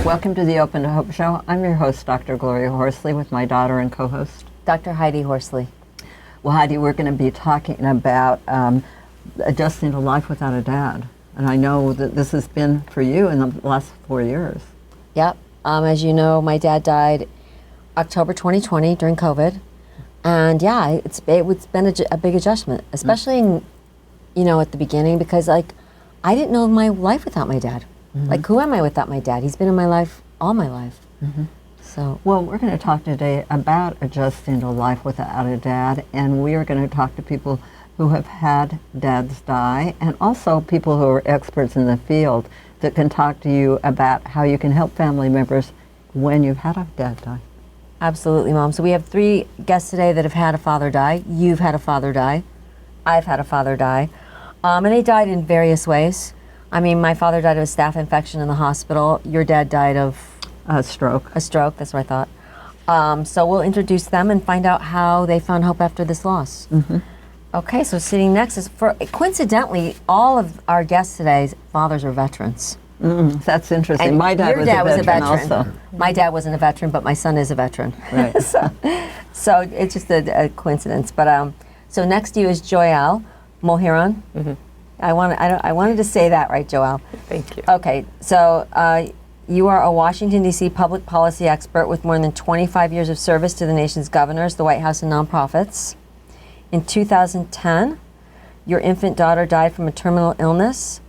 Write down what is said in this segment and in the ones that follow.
Welcome to the Open to Hope Show. I'm your host, Dr. Gloria Horsley, with my daughter and co-host, Dr. Heidi Horsley. Well, Heidi, we're going to be talking about adjusting to life without a dad. And I know that this has been for you in the last 4 years. Yep. As you know, my dad died October 2020 during COVID. And yeah, it's been a big adjustment, especially at the beginning, because I didn't know my life without my dad. Like, who am I without my dad? He's been in my life all my life. So, well, we're going to talk today about adjusting to life without a dad, and we are going to talk to people who have had dads die, and also people who are experts in the field that can talk to you about how you can help family members when you've had a dad die. Absolutely, Mom. So we have 3 guests today that have had a father die. You've had a father die. I've had a father die. And they died in various ways. I mean, my father died of a staph infection in the hospital. Your dad died of a stroke. A stroke, that's what I thought. So we'll introduce them and find out how they found hope after this loss. Okay, so sitting next is, coincidentally, all of our guests today's fathers are veterans. That's interesting. And my dad your was, dad a veteran also. My dad wasn't a veteran, but my son is a veteran. Right. so it's just a coincidence. But so next to you is Joyal Mulheron. I wanted to say that right, Joyal. Thank you. Okay, so you are a Washington D.C. public policy expert with more than 25 years of service to the nation's governors, the White House, and nonprofits. In 2010, your infant daughter died from a terminal illness,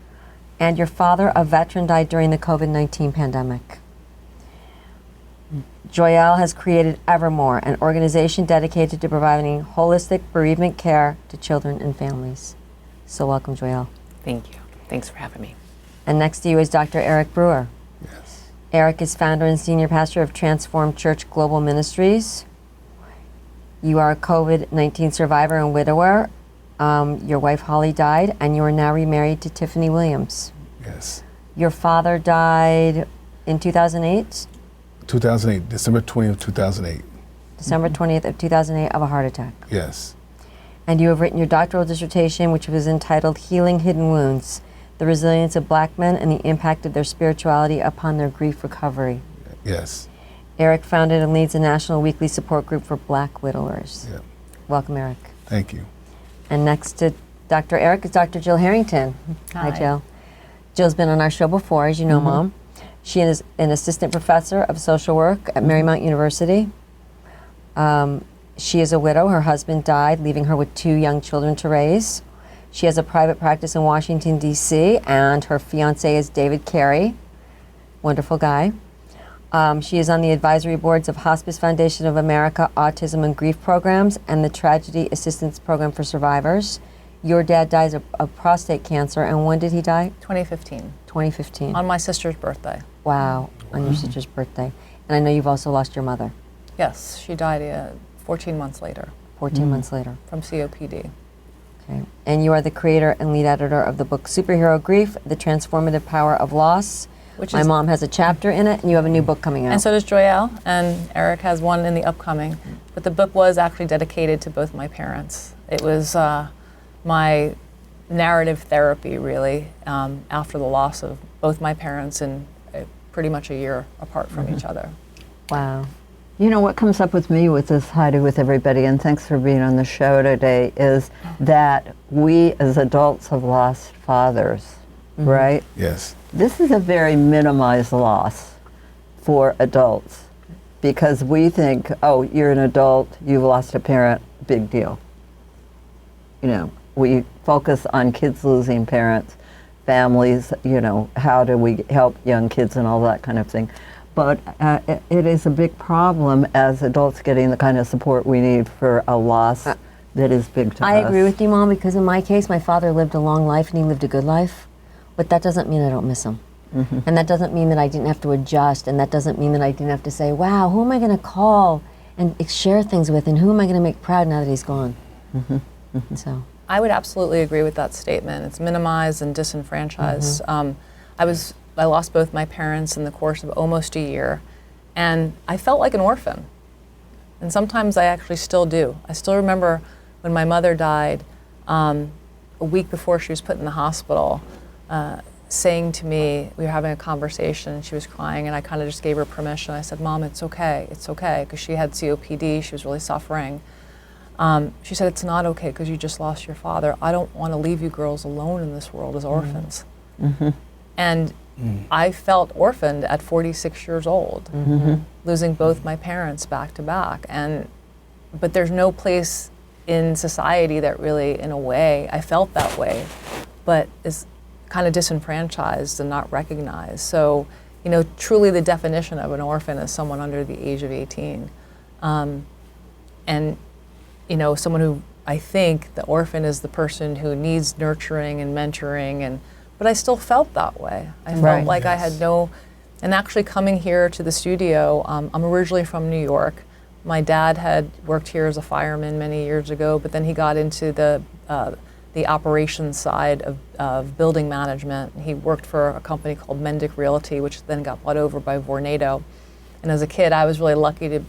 and your father, a veteran, died during the COVID-19 pandemic. Joyal has created Evermore, an organization dedicated to providing holistic bereavement care to children and families. So welcome, Joyal. Thank you. Thanks for having me. And next to you is Dr. Eric Brewer. Yes. Eric is founder and senior pastor of Church Global Ministries. You are a COVID-19 survivor and widower. Your wife Holly died, and you are now remarried to Tiffany Williams. Yes. Your father died in 2008? 2008, December 20th, 2008. December 20th of 2008 of a heart attack. Yes. And you have written your doctoral dissertation, which was entitled Healing Hidden Wounds, the Resilience of Black Men and the Impact of Their Spirituality Upon Their Grief Recovery. Yes. Eric founded and leads a national weekly support group for Black widowers. Yeah. Welcome, Eric. Thank you. And next to Dr. Eric is Dr. Jill Harrington. Hi, Jill. Jill's been on our show before, as you know, Mom. She is an assistant professor of social work at Marymount University. She is a widow. Her husband died, leaving her with 2 young children to raise. She has a private practice in Washington, D.C., and her fiancé is David Carey. Wonderful guy. She is on the advisory boards of Hospice Foundation of America, Autism and Grief Programs, and the Tragedy Assistance Program for Survivors. Your dad dies of prostate cancer, and when did he die? 2015. 2015. On my sister's birthday. Wow, on your sister's birthday. And I know you've also lost your mother. Yes, she died 14 months later 14 months later. from COPD. Okay. And you are the creator and lead editor of the book Superhero Grief, The Transformative Power of Loss. My mom has a chapter in it, and you have a new book coming out. And so does Joyal, and Eric has one in the upcoming. But the book was actually dedicated to both my parents. It was my narrative therapy, really, after the loss of both my parents and pretty much a year apart from each other. Wow. You know, what comes up with me with this, Heidi, with everybody, and thanks for being on the show today, is that we as adults have lost fathers, right? Yes. This is a very minimized loss for adults because we think, oh, you're an adult, you've lost a parent, big deal. You know, we focus on kids losing parents, families, how do we help young kids and all that kind of thing. But it is a big problem as adults getting the kind of support we need for a loss that is big to us. I agree with you, Mom, because in my case, my father lived a long life and he lived a good life, but that doesn't mean I don't miss him. And that doesn't mean that I didn't have to adjust, and that doesn't mean that I didn't have to say, wow, who am I going to call and share things with, and who am I going to make proud now that he's gone? So I would absolutely agree with that statement. It's minimized and disenfranchised. I lost both my parents in the course of almost a year, and I felt like an orphan. And sometimes I actually still do. I still remember when my mother died, a week before she was put in the hospital, saying to me, we were having a conversation and she was crying and I kind of just gave her permission. I said, Mom, it's okay, because she had COPD, she was really suffering. She said, it's not okay because you just lost your father. I don't want to leave you girls alone in this world as orphans. And I felt orphaned at 46 years old, losing both my parents back to back. But there's no place in society that really, in a way, I felt that way, but is kind of disenfranchised and not recognized. So, truly the definition of an orphan is someone under the age of 18. And, someone who, I think the orphan is the person who needs nurturing and mentoring, but I still felt that way. I felt like I had and actually coming here to the studio, I'm originally from New York. My dad had worked here as a fireman many years ago, but then he got into the operations side of building management. He worked for a company called Mendick Realty, which then got bought over by Vornado. And as a kid, I was really lucky to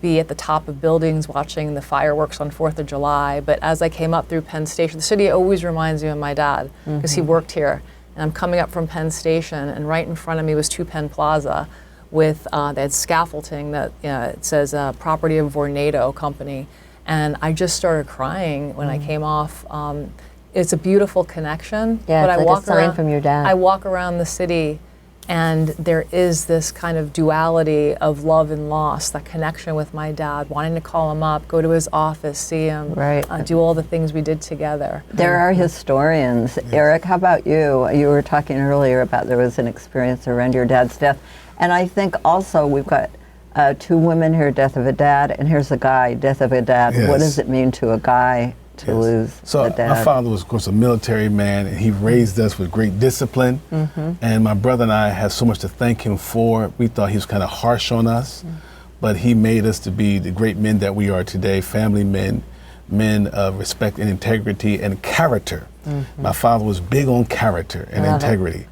be at the top of buildings watching the fireworks on 4th of July. But as I came up through Penn Station, the city always reminds me of my dad because he worked here. And I'm coming up from Penn Station, and right in front of me was 2 Penn Plaza with, they had scaffolding that it says property of Vornado company. And I just started crying when I came off. It's a beautiful connection. Yeah, but it's I like walk a sign around, from your dad. I walk around the city, and there is this kind of duality of love and loss, that connection with my dad, wanting to call him up, go to his office, see him, do all the things we did together. There are historians. Eric, how about you? You were talking earlier about there was an experience around your dad's death. And I think also we've got 2 women here, death of a dad, and here's a guy, death of a dad. Yes. What does it mean to a guy to lose a dad? My father was, of course, a military man, and he raised us with great discipline. And my brother and I have so much to thank him for. We thought he was kind of harsh on us, but he made us to be the great men that we are today, family men, men of respect and integrity and character. My father was big on character and integrity.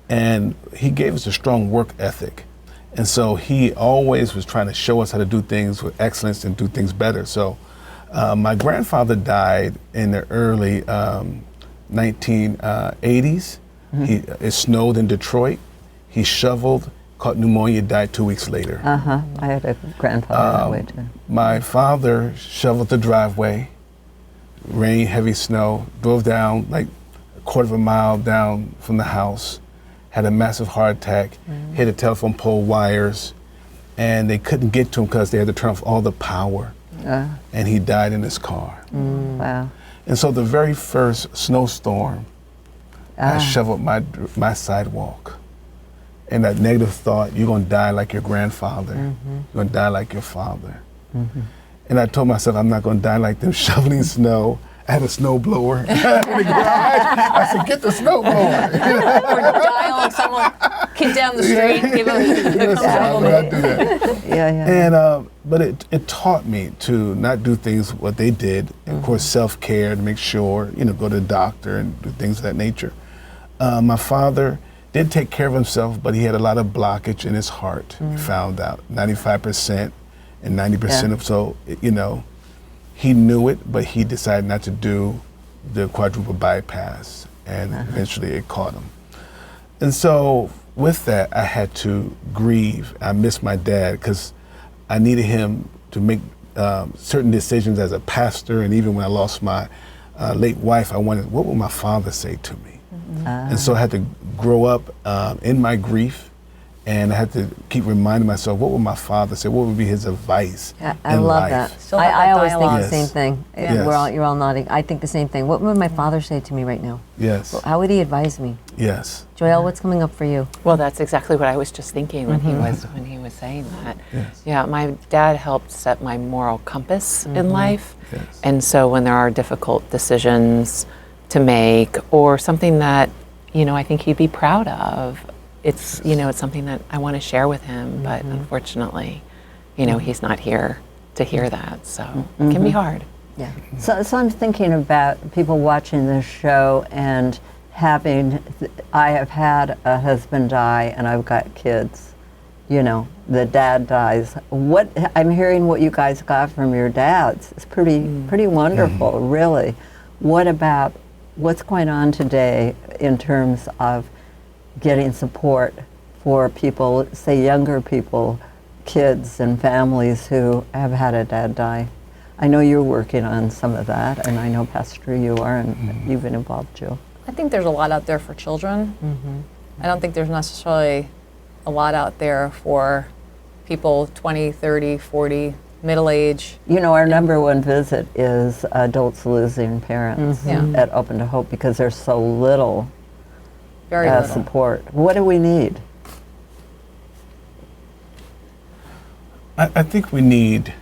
And he gave us a strong work ethic. And so he always was trying to show us how to do things with excellence and do things better. So my grandfather died in the early 1980s. It snowed in Detroit. He shoveled, caught pneumonia, died 2 weeks later. I had a grandfather that way too. My father shoveled the driveway, rain, heavy snow, drove down like a quarter of a mile down from the house, had a massive heart attack, hit a telephone pole wires, and they couldn't get to him because they had to turn off all the power. And he died in his car. Wow. And so the very first snowstorm, I shoveled my sidewalk. And that negative thought, you're going to die like your grandfather. You're going to die like your father. And I told myself, I'm not going to die like them shoveling snow. I had a snow blower in the garage. I said, get the snow blower. Or dial on someone, kid down the street, give him I do that. Yeah. And but it taught me to not do things what they did. And of course, self-care to make sure, go to the doctor and do things of that nature. My father did take care of himself, but he had a lot of blockage in his heart. We found out 95% and 90% of so, he knew it, but he decided not to do the quadruple bypass, and eventually it caught him. And so with that, I had to grieve. I missed my dad because I needed him to make certain decisions as a pastor, and even when I lost my late wife, I wanted, what would my father say to me? And so I had to grow up in my grief, and I had to keep reminding myself, what would my father say? What would be his advice I in love life? that. Still have I that always think dialogue. the same thing. Yes. You're all nodding. I think the same thing. What would my father say to me right now? Yes. How would he advise me? Yes. Joyal, what's coming up for you? Well, that's exactly what I was just thinking when he was saying that. Yes. Yeah, my dad helped set my moral compass in life. Yes. And so when there are difficult decisions to make or something that, I think he'd be proud of, it's something that I want to share with him, but unfortunately, he's not here to hear that. So it can be hard. Yeah. So I'm thinking about people watching this show and I have had a husband die and I've got kids. The dad dies. I'm hearing what you guys got from your dads. It's pretty wonderful, really. What's going on today in terms of getting support for people, say younger people, kids and families who have had a dad die. I know you're working on some of that, and I know, Pastor, you are, and you've been involved, Jill. I think there's a lot out there for children. I don't think there's necessarily a lot out there for people 20, 30, 40, middle age. You know, our number one visit is adults losing parents at Open to Hope, because there's so little Very little. support. What do we need? I think we need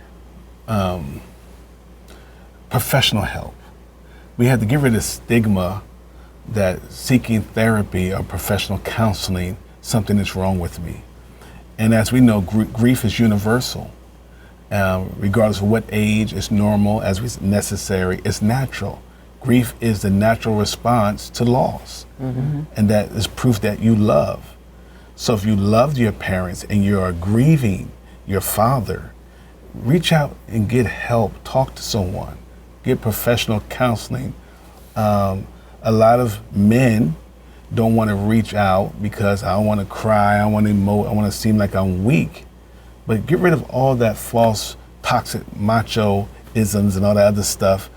professional help. We have to get rid of the stigma that seeking therapy or professional counseling, something is wrong with me. And as we know, grief is universal. Regardless of what age, it's normal, as it's necessary, it's natural. Grief is the natural response to loss. And that is proof that you love. So if you loved your parents and you are grieving your father, reach out and get help, talk to someone, get professional counseling. A lot of men don't want to reach out because I don't want to cry, I want to emote, I want to seem like I'm weak. But get rid of all that false, toxic macho-isms and all that other stuff,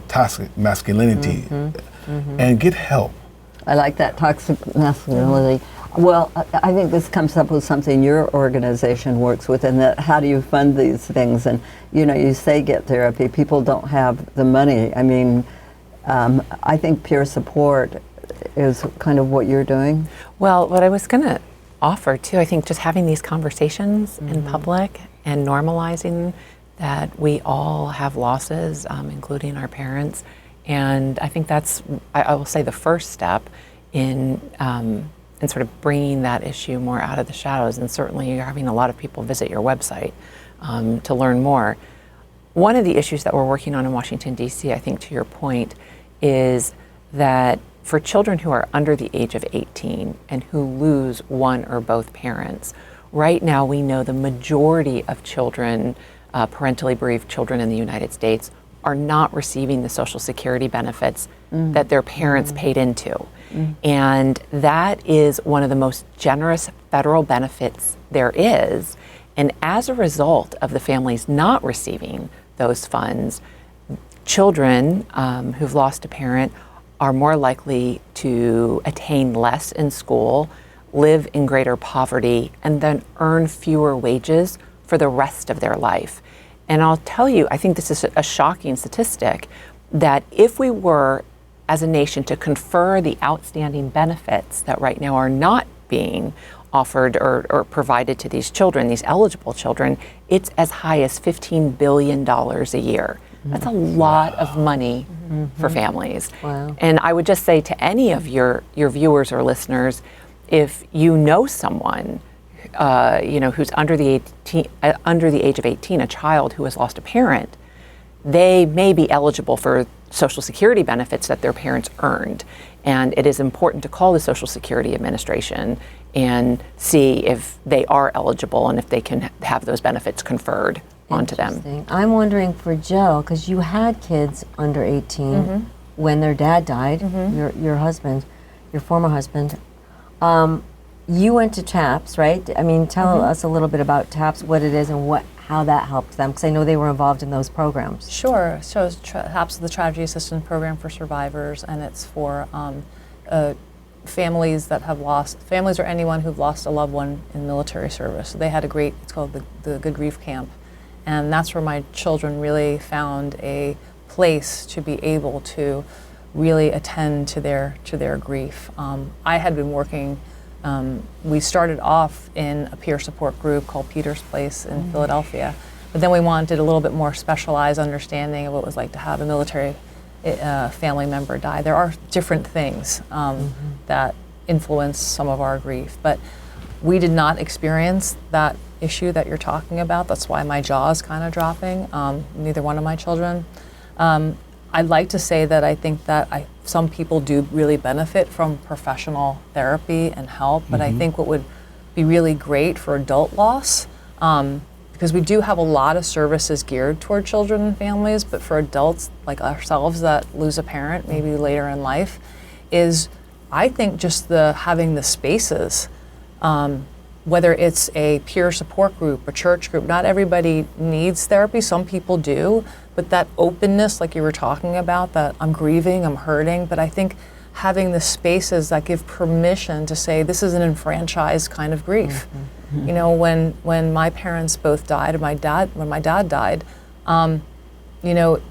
toxic masculinity, and get help. I like that, toxic masculinity. Well, I think this comes up with something your organization works with, and that how do you fund these things? And you know, you say get therapy, people don't have the money. I mean, I think peer support is kind of what you're doing. Well, what I was going to offer too, I think just having these conversations in public and normalizing that we all have losses, including our parents. And I think that's, I will say, the first step in sort of bringing that issue more out of the shadows. And certainly you're having a lot of people visit your website to learn more. One of the issues that we're working on in Washington, D.C., I think to your point, is that for children who are under the age of 18 and who lose one or both parents, right now we know the majority of children, parentally bereaved children in the United States, are not receiving the Social Security benefits that their parents paid into. And that is one of the most generous federal benefits there is. And as a result of the families not receiving those funds, children who've lost a parent are more likely to attain less in school, live in greater poverty, and then earn fewer wages for the rest of their life. And I'll tell you, I think this is a shocking statistic, that if we were, as a nation, to confer the outstanding benefits that right now are not being offered or provided to these children, these eligible children, it's as high as $15 billion a year. That's a lot of money for families. Wow. And I would just say to any of your viewers or listeners, if you know someone who's under the age of 18, a child who has lost a parent, they may be eligible for Social Security benefits that their parents earned. And it is important to call the Social Security Administration and see if they are eligible and if they can have those benefits conferred onto them. Interesting. I'm wondering for Joe, because you had kids under 18 when their dad died, your husband, your former husband. You went to TAPS, right? I mean, tell us a little bit about TAPS, what it is and how that helped them, because I know they were involved in those programs. Sure. So TAPS is the Tragedy Assistance Program for survivors, and it's for families that have lost, families or anyone who've lost a loved one in military service. So they had it's called the Good Grief Camp. And that's where my children really found a place to be able to really attend to their grief. I had been working, we started off in a peer support group called Peter's Place in Philadelphia, but then we wanted a little bit more specialized understanding of what it was like to have a military family member die. There are different things that influence some of our grief, but we did not experience that issue that you're talking about. That's why my jaw is kind of dropping, neither one of my children. I'd like to say that I think that some people do really benefit from professional therapy and help, but I think what would be really great for adult loss, because we do have a lot of services geared toward children and families, but for adults like ourselves that lose a parent maybe later in life, is I think just having the spaces, whether it's a peer support group, a church group, not everybody needs therapy, some people do, but that openness, like you were talking about, that I'm grieving, I'm hurting, but I think having the spaces that give permission to say this is an enfranchised kind of grief. You know, when my parents both died, and when my dad died, you know,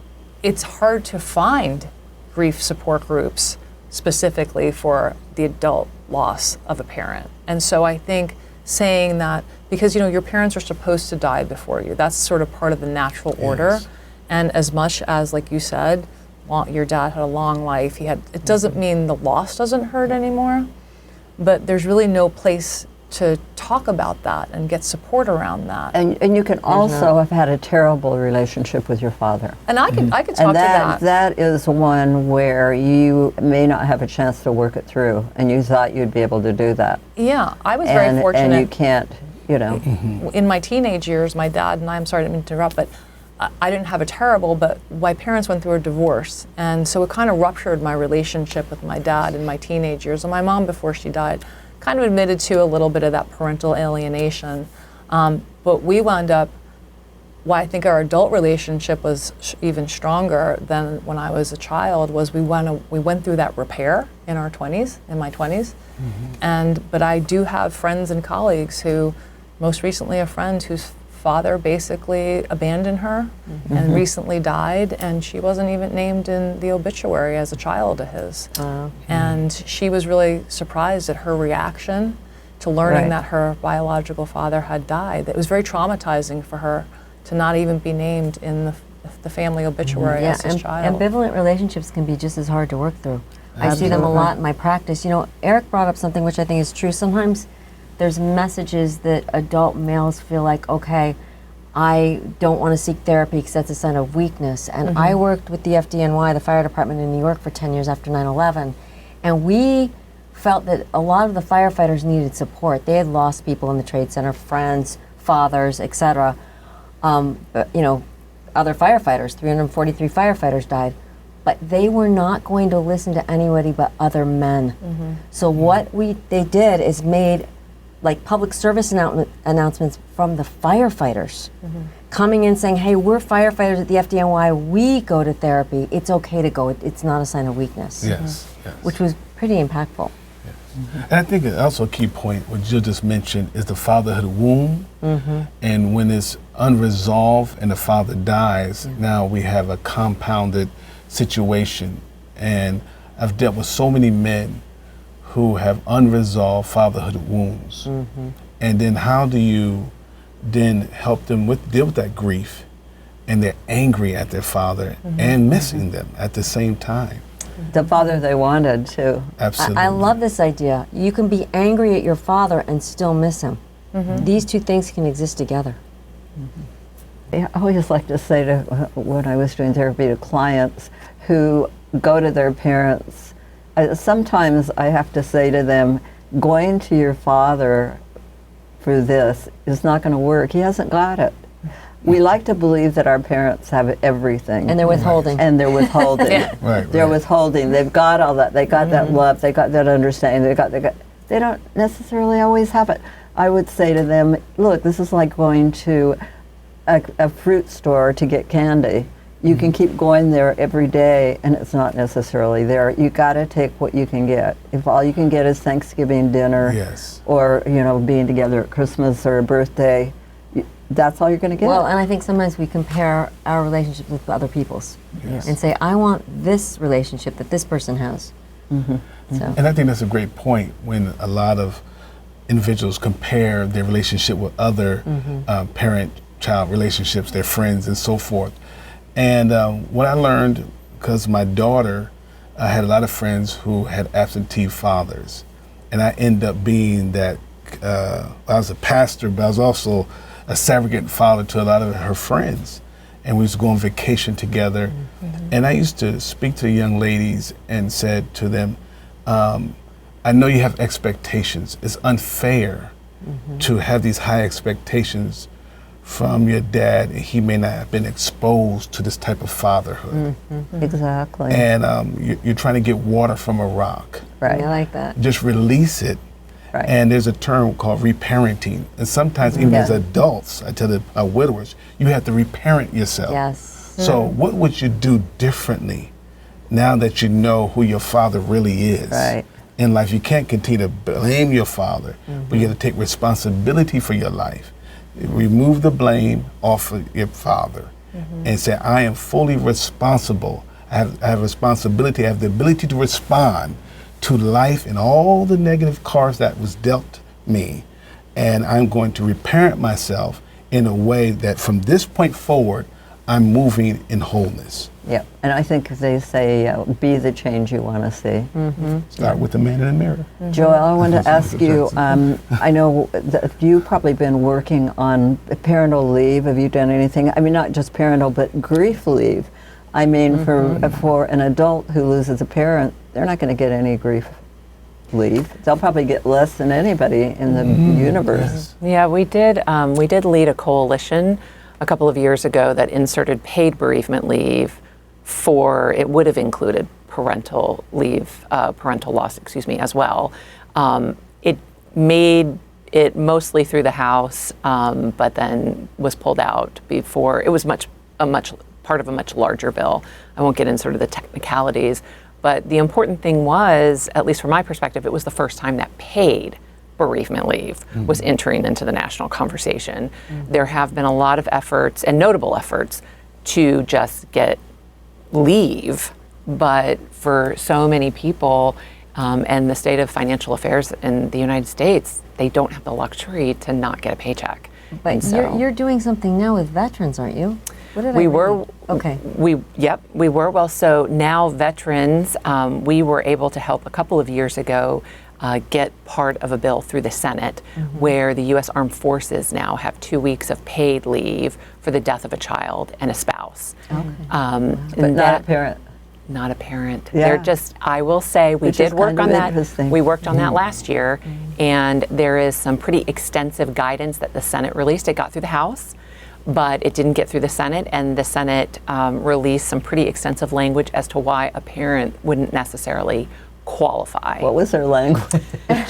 it's hard to find grief support groups specifically for the adult loss of a parent. And so I think saying that, because you know your parents are supposed to die before you, that's sort of part of the natural order. Yes. And as much as, like you said, your dad had a long life, it doesn't mean the loss doesn't hurt anymore, but there's really no place to talk about that and get support around that. And you can also have had a terrible relationship with your father. And I could talk And to that. that is one where you may not have a chance to work it through, and you thought you'd be able to do that. Yeah, I was very fortunate. And you can't, you know. In my teenage years, my dad and I'm sorry to interrupt, but I didn't have a terrible, but my parents went through a divorce, and so it kind of ruptured my relationship with my dad in my teenage years. And my mom, before she died, kind of admitted to a little bit of that parental alienation. But we wound up, why I think our adult relationship was even stronger than when I was a child, was we went through that repair in our 20s, in my 20s. But I do have friends and colleagues who, most recently a friend whose father basically abandoned her and recently died, and she wasn't even named in the obituary as a child of his. And she was really surprised at her reaction to learning that her biological father had died. It was very traumatizing for her to not even be named in the family obituary as his child. Ambivalent relationships can be just as hard to work through. I see them a lot in my practice. You know, Eric brought up something which I think is true. Sometimes there's messages that adult males feel like, okay, I don't want to seek therapy because that's a sign of weakness. And I worked with the FDNY, the fire department in New York, for 10 years after 9/11. And we felt that a lot of the firefighters needed support. They had lost people in the Trade Center, friends, fathers, etc. But, you know, other firefighters, 343 firefighters died. But they were not going to listen to anybody but other men. So what they did is made like public service announcements from the firefighters coming in saying, hey, we're firefighters at the FDNY, we go to therapy, it's okay to go, it's not a sign of weakness. Yes. Which was pretty impactful. And I think also a key point, what Jill just mentioned, is the fatherhood wound. And when it's unresolved and the father dies, now we have a compounded situation. And I've dealt with so many men who have unresolved fatherhood wounds. And then how do you then help them deal with that grief, and they're angry at their father and missing them at the same time? The father they wanted, too. Absolutely. I love this idea. You can be angry at your father and still miss him. These two things can exist together. I always like to say when I was doing therapy to clients who go to their parents, sometimes I have to say to them, going to your father for this is not going to work. He hasn't got it. We like to believe that our parents have everything. And they're withholding. And they're withholding. They're withholding. They've got all that. They got that love. They got that understanding. They don't necessarily always have it. I would say to them, look, this is like going to a fruit store to get candy. You can keep going there every day, and it's not necessarily there. You got to take what you can get. If all you can get is Thanksgiving dinner, or being together at Christmas or a birthday, that's all you're going to get. Well, and I think sometimes we compare our relationships with other people's, and say, I want this relationship that this person has. So. And I think that's a great point when a lot of individuals compare their relationship with other parent-child relationships, their friends, and so forth. And what I learned, because my daughter had a lot of friends who had absentee fathers, and I ended up being that, I was a pastor, but I was also a surrogate father to a lot of her friends. And we used to go on vacation together. And I used to speak to young ladies and said to them, I know you have expectations. It's unfair to have these high expectations from your dad, he may not have been exposed to this type of fatherhood. Exactly. And you're trying to get water from a rock. Right. I like that. Just release it. Right. And there's a term called reparenting. And sometimes even as Yeah. adults, I tell the widowers, you have to reparent yourself. Yes. So what would you do differently now that you know who your father really is? Right. In life, you can't continue to blame your father, but you have to take responsibility for your life. Remove the blame off of your father and say, I am fully responsible. I have responsibility. I have the ability to respond to life and all the negative cards that was dealt me. And I'm going to reparent myself in a way that from this point forward, I'm moving in wholeness. Yeah, and I think they say, be the change you want to see. Start with the man in the mirror. Joel, I want to That's ask you, I know that you've probably been working on parental leave. Have you done anything? I mean, not just parental, but grief leave. I mean, for an adult who loses a parent, they're not going to get any grief leave. They'll probably get less than anybody in the universe. Yeah, we did lead a coalition a couple of years ago that inserted paid bereavement leave it would have included parental leave, parental loss, as well. It made it mostly through the House, but then was pulled out before. It was part of a much larger bill. I won't get into sort of the technicalities, but the important thing was, at least from my perspective, it was the first time that paid bereavement leave was entering into the national conversation. There have been a lot of efforts, and notable efforts, to just get leave, but for so many people and the state of financial affairs in the United States, they don't have the luxury to not get a paycheck. But And so you're doing something now with veterans, aren't you? What did I we read? were Okay. we were. Well, so now veterans, we were able to help a couple of years ago get part of a bill through the Senate where the U.S. Armed Forces now have 2 weeks of paid leave for the death of a child and a spouse. Okay. But not a parent. Not a parent. Yeah. They're just, I will say, we Which did is work kind on of that. interesting. We worked on that last year, and there is some pretty extensive guidance that the Senate released. It got through the House, but it didn't get through the Senate, and the Senate released some pretty extensive language as to why a parent wouldn't necessarily qualify. What was their language?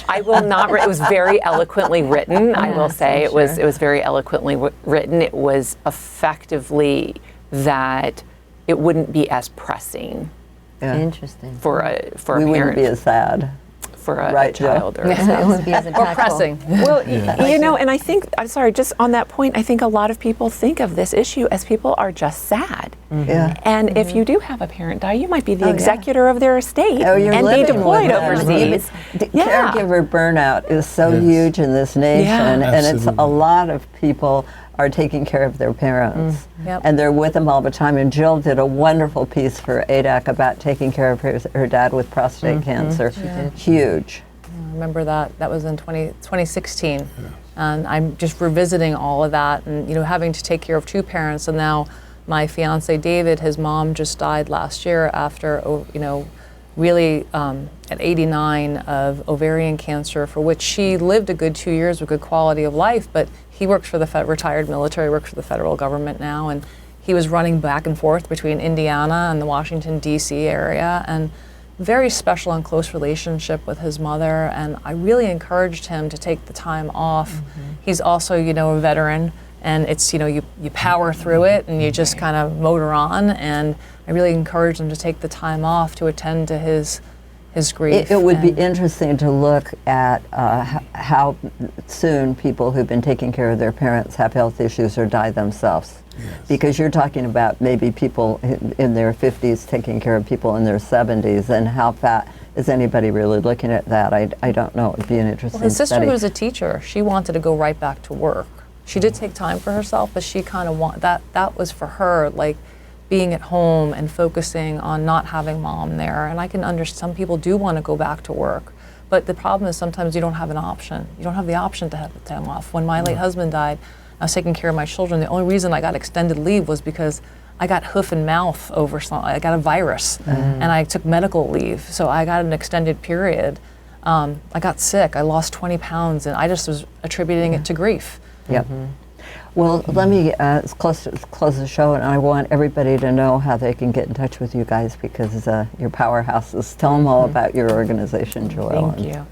I will not. It was very eloquently written. I will say it was very eloquently written. It was effectively that it wouldn't be as pressing Yeah. Interesting. for a We parent, wouldn't be as sad. for a Right, Joe? child or a It spouse. wouldn't be as Or impactful. pressing. Well, and I think, I'm sorry, just on that point, I think a lot of people think of this issue as people are just sad. Yeah. And if you do have a parent die, you might be the Oh, yeah. executor of their estate Oh, you're and be living deployed with them. overseas. Yeah. Caregiver burnout is so Yes. huge in this nation, and it's Absolutely. a lot of people are taking care of their parents, Yep. and they're with them all the time. And Jill did a wonderful piece for ADAC about taking care of her dad with prostate cancer. Huge. I remember that. That was in 2016. And I'm just revisiting all of that and, having to take care of two parents. And now my fiance, David, his mom just died last year after, really at 89 of ovarian cancer, for which she lived a good 2 years with good quality of life. But he works for the retired military, works for the federal government now. And he was running back and forth between Indiana and the Washington D.C. area. And very special and close relationship with his mother, and I really encouraged him to take the time off. He's also, a veteran, and it's, you power through it and you just kind of motor on, and I really encouraged him to take the time off to attend to his grief. It would be And- interesting to look at how soon people who've been taking care of their parents have health issues or die themselves. Because you're talking about maybe people in their 50s taking care of people in their 70s, and how fat is anybody really looking at that? I don't know. It would be an interesting Well, his sister study. was a teacher. She wanted to go right back to work. She did take time for herself, but she kind of that was for her, like being at home and focusing on not having mom there. And I can understand some people do want to go back to work, but the problem is sometimes you don't have an option. You don't have the option to have the time off. When my late husband died, I was taking care of my children. The only reason I got extended leave was because I got hoof and mouth over I got a virus, and I took medical leave. So I got an extended period. I got sick. I lost 20 pounds, and I just was attributing it to grief. Yep. Well, let me close the show, and I want everybody to know how they can get in touch with you guys, because you're powerhouses. Tell them all about your organization, Joyal. Thank you.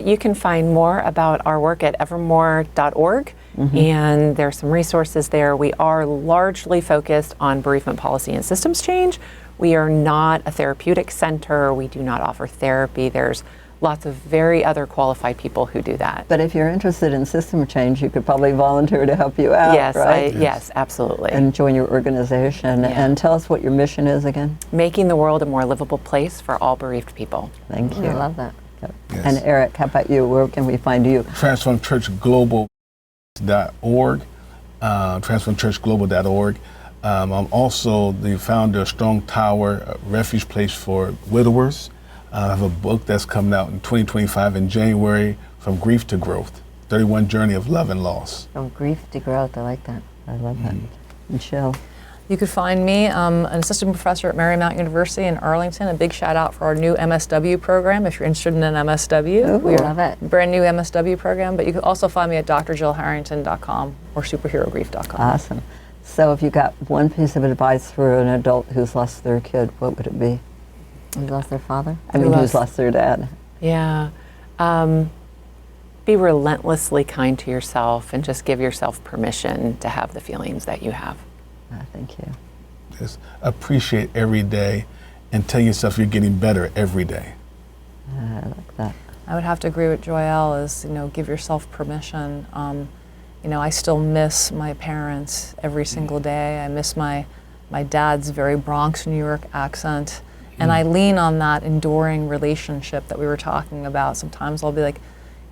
You can find more about our work at evermore.org, and there's some resources there. We are largely focused on bereavement policy and systems change. We are not a therapeutic center. We do not offer therapy. There's lots of very other qualified people who do that. But if you're interested in system change, you could probably volunteer to help you out, Yes, right? yes, absolutely. And join your organization. Yeah. And tell us what your mission is again. Making the world a more livable place for all bereaved people. Thank you. I love that. Yep. Yes. And Eric, how about you? Where can we find you? TransformChurchGlobal.org, TransformChurchGlobal.org. I'm also the founder of Strong Tower, a refuge place for widowers. I have a book that's coming out in 2025 in January, From Grief to Growth, 31 Journey of Love and Loss. From grief to growth, I like that. I love that. Michelle. You could find me, an assistant professor at Marymount University in Arlington. A big shout out for our new MSW program if you're interested in an MSW. Ooh, We're love it. a brand new MSW program, but you can also find me at drjillharrington.com or superherogrief.com. Awesome. So if you got one piece of advice for an adult who's lost their kid, what would it be? Who lost their father? Who's lost their dad? Yeah. Be relentlessly kind to yourself and just give yourself permission to have the feelings that you have. Thank you. Just appreciate every day and tell yourself you're getting better every day. I like that. I would have to agree with Joyal, is, give yourself permission. I still miss my parents every single day. I miss my dad's very Bronx, New York accent. And I lean on that enduring relationship that we were talking about. Sometimes I'll be like,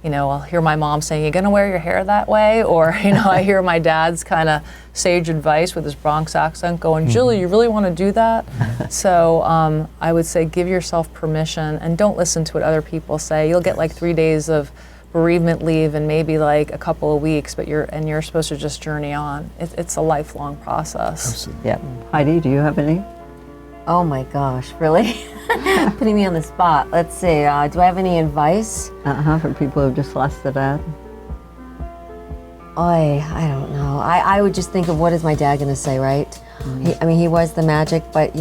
I'll hear my mom saying, "You gonna wear your hair that way?" Or, I hear my dad's kind of sage advice with his Bronx accent going, "Jill, you really want to do that?" So I would say give yourself permission and don't listen to what other people say. You'll get like 3 days of bereavement leave and maybe like a couple of weeks, but you're supposed to just journey on. It's a lifelong process. Absolutely. Yeah. Heidi, do you have any? Oh my gosh, really? Putting me on the spot. Let's see, do I have any advice? For people who've just lost their dad? I don't know. I would just think of what is my dad going to say, right? He was the magic, but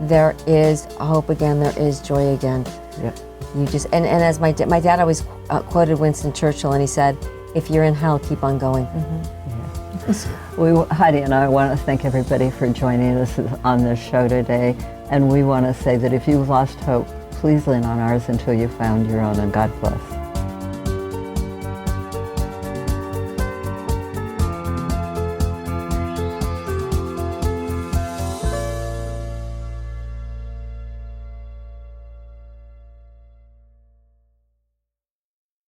there is hope again, there is joy again. Yeah. You just, and as my dad always quoted Winston Churchill, and he said, "If you're in hell, keep on going." Heidi and I want to thank everybody for joining us on this show today. And we want to say that if you've lost hope, please lean on ours until you found your own, and God bless.